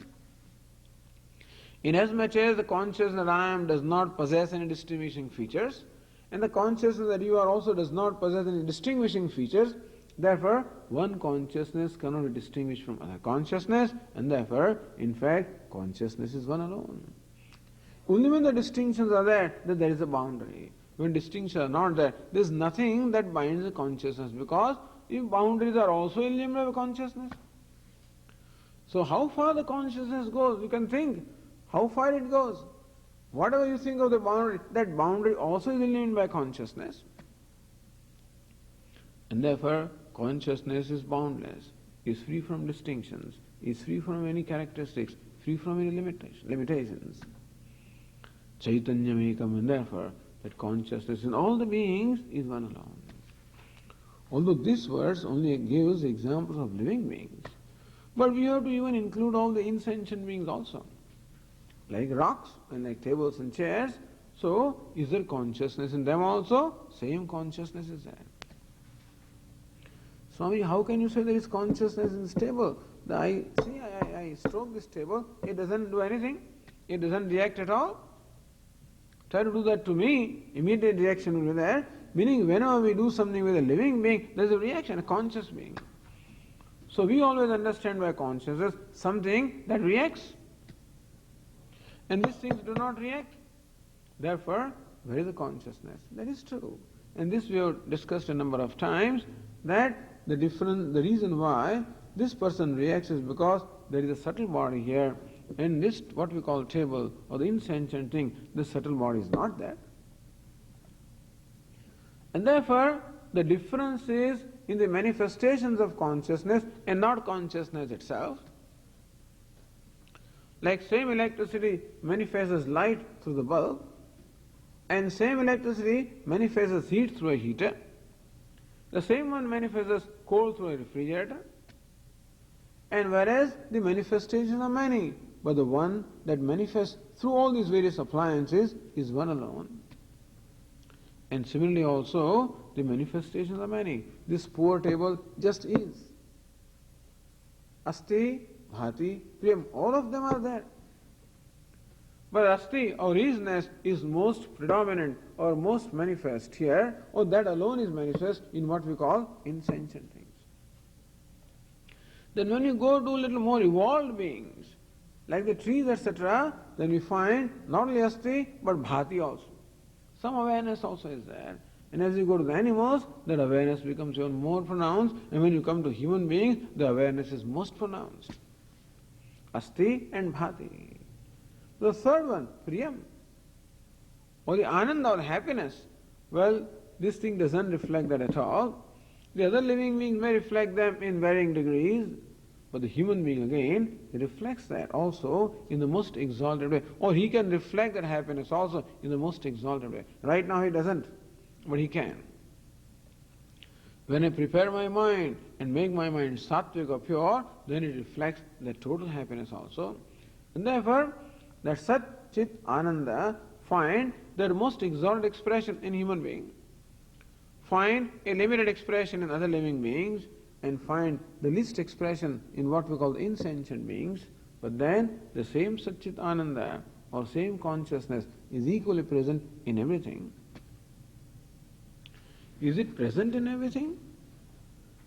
Inasmuch as the consciousness that I am does not possess any distinguishing features, and the consciousness that you are also does not possess any distinguishing features, Therefore, one consciousness cannot be distinguished from other consciousness, and therefore, in fact, consciousness is one alone. Only when the distinctions are there, that there is a boundary. When distinctions are not there, there is nothing that binds the consciousness, because if boundaries are also eliminated by consciousness. So how far the consciousness goes, you can think how far it goes. Whatever you think of the boundary, that boundary also is eliminated by consciousness. And therefore, consciousness is boundless, is free from distinctions, is free from any characteristics, free from any limitations. Chaitanyamekam, and therefore, that consciousness in all the beings is one alone. Although this verse only gives examples of living beings, but we have to even include all the insentient beings also, like rocks and like tables and chairs. So, is there consciousness in them also? Same consciousness is there. Swami, how can you say there is consciousness in this table? I stroke this table, it doesn't do anything, it doesn't react at all. Try to do that to me, immediate reaction will be there. Meaning, whenever we do something with a living being, there is a reaction, a conscious being. So we always understand by consciousness something that reacts. And these things do not react. Therefore, where is the consciousness? That is true. And this we have discussed a number of times, that the reason why this person reacts is because there is a subtle body here, and this, what we call table, or the insentient thing, this subtle body is not there. And therefore, the difference is in the manifestations of consciousness and not consciousness itself. Like same electricity manifests as light through the bulb, and same electricity manifests as heat through a heater. The same one manifests as cold through a refrigerator. And whereas the manifestations are many, but the one that manifests through all these various appliances is one alone. And similarly also, the manifestations are many. This poor table just is. Asti, Bhati, Priyam, all of them are there. But Asti or isness is most predominant or most manifest here, or that alone is manifest in what we call insentient things. Then when you go to a little more evolved beings, like the trees, etc., then we find not only Asti but Bhati also. Some awareness also is there. And as you go to the animals, that awareness becomes even more pronounced, and when you come to human beings, the awareness is most pronounced. Asti and Bhati. The third one, Priyam, or the Ananda or happiness. Well, this thing doesn't reflect that at all. The other living beings may reflect them in varying degrees, but the human being again, he reflects that also in the most exalted way. Or he can reflect that happiness also in the most exalted way. Right now he doesn't, but he can. When I prepare my mind and make my mind sattvic or pure, then it reflects that total happiness also. And therefore, that Sat Chit Ananda find their most exalted expression in human being, find a limited expression in other living beings, and find the least expression in what we call the insentient beings, but then the same Sat Chit Ananda or same consciousness is equally present in everything. Is it present in everything?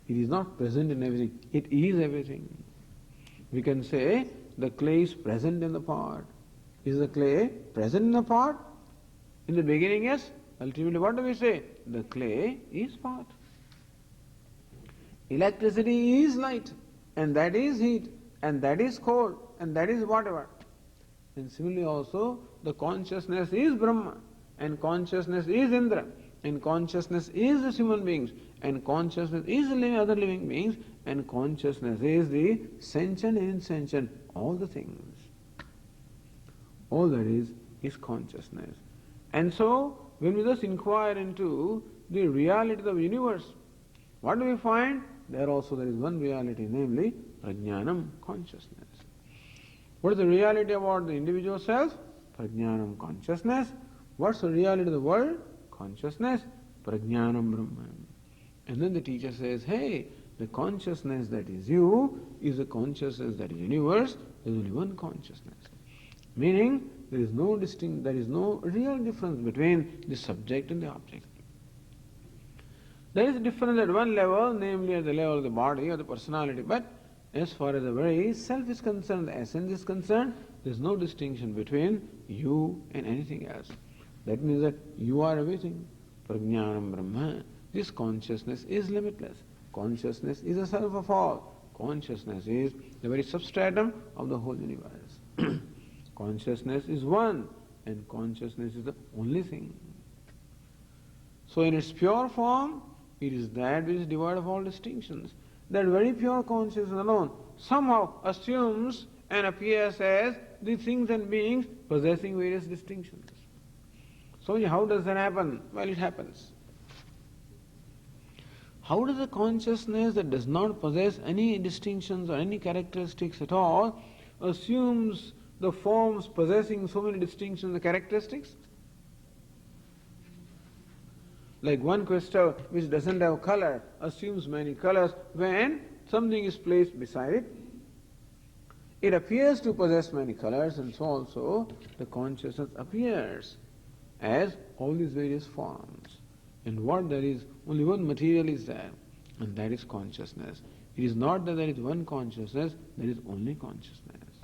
It is not present in everything. It is everything. We can say the clay is present in the pot. Is the clay present in the pot? In the beginning, yes. Ultimately, what do we say? The clay is pot. Electricity is light, and that is heat, and that is cold, and that is whatever. And similarly also, the consciousness is Brahma, and consciousness is Indra, and consciousness is the human beings, and consciousness is the other living beings, and consciousness is the sentient and insentient, all the things. All that is consciousness. And so, when we thus inquire into the reality of the universe, what do we find? There also there is one reality, namely Prajnanam, consciousness. What is the reality about the individual self? Prajnanam, consciousness. What's the reality of the world? Consciousness. Prajnanam Brahman. And then the teacher says, hey, the consciousness that is you is the consciousness that is universe. There is only one consciousness. Meaning, there is no real difference between the subject and the object. There is difference at one level, namely at the level of the body or the personality, but as far as the very self is concerned, the essence is concerned, there is no distinction between you and anything else. That means that you are everything. Prajnanam Brahma. This consciousness is limitless. Consciousness is the self of all. Consciousness is the very substratum of the whole universe. Consciousness is one, and consciousness is the only thing. So in its pure form, it is that which is devoid of all distinctions. That very pure consciousness alone somehow assumes and appears as the things and beings possessing various distinctions. So how does that happen? Well, it happens. How does a consciousness that does not possess any distinctions or any characteristics at all assumes the forms possessing so many distinctions and characteristics? Like one crystal which doesn't have color assumes many colors when something is placed beside it. It appears to possess many colors, and so also the consciousness appears as all these various forms. And what there is, only one material is there, and that is consciousness. It is not that there is one consciousness, there is only consciousness.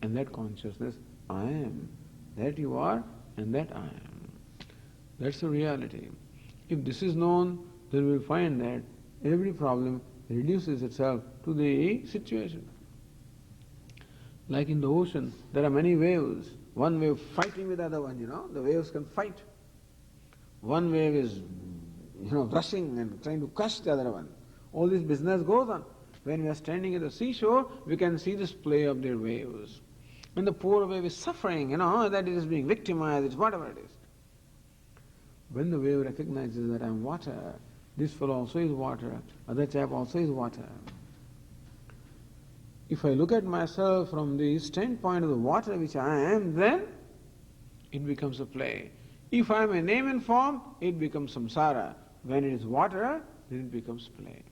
And that consciousness, I am. That you are, and that I am. That's the reality. If this is known, then we will find that every problem reduces itself to the situation. Like in the ocean, there are many waves. One wave fighting with the other one, the waves can fight. One wave is, rushing and trying to crush the other one. All this business goes on. When we are standing at the seashore, we can see this play of their waves. When the poor wave is suffering, that it is being victimized, it's whatever it is. When the wave recognizes that I am water, this fellow also is water, other chap also is water. If I look at myself from the standpoint of the water which I am, then it becomes a play. If I am a name and form, it becomes samsara. When it is water, then it becomes play.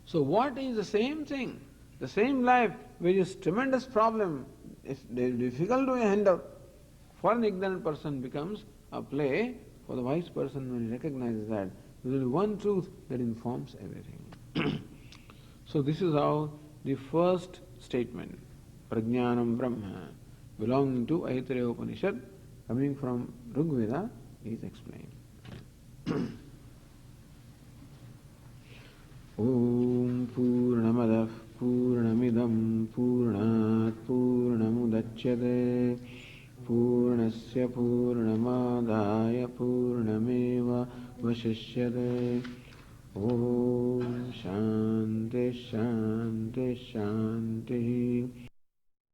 So what is the same thing? The same life, which is tremendous problem, it's difficult to handle. For an ignorant person becomes a play. For the wise person, when he recognizes that, there is one truth that informs everything. So this is how the first statement, Prajnanam Brahma, belonging to Aitareya Upanishad, coming from Rigveda, is explained. Om Purnamadah Purnamidam Purnat Purnamudachyate Purnasya Purnamadaya Purnameva Vashishyate. Om Shanti Shanti Shanti.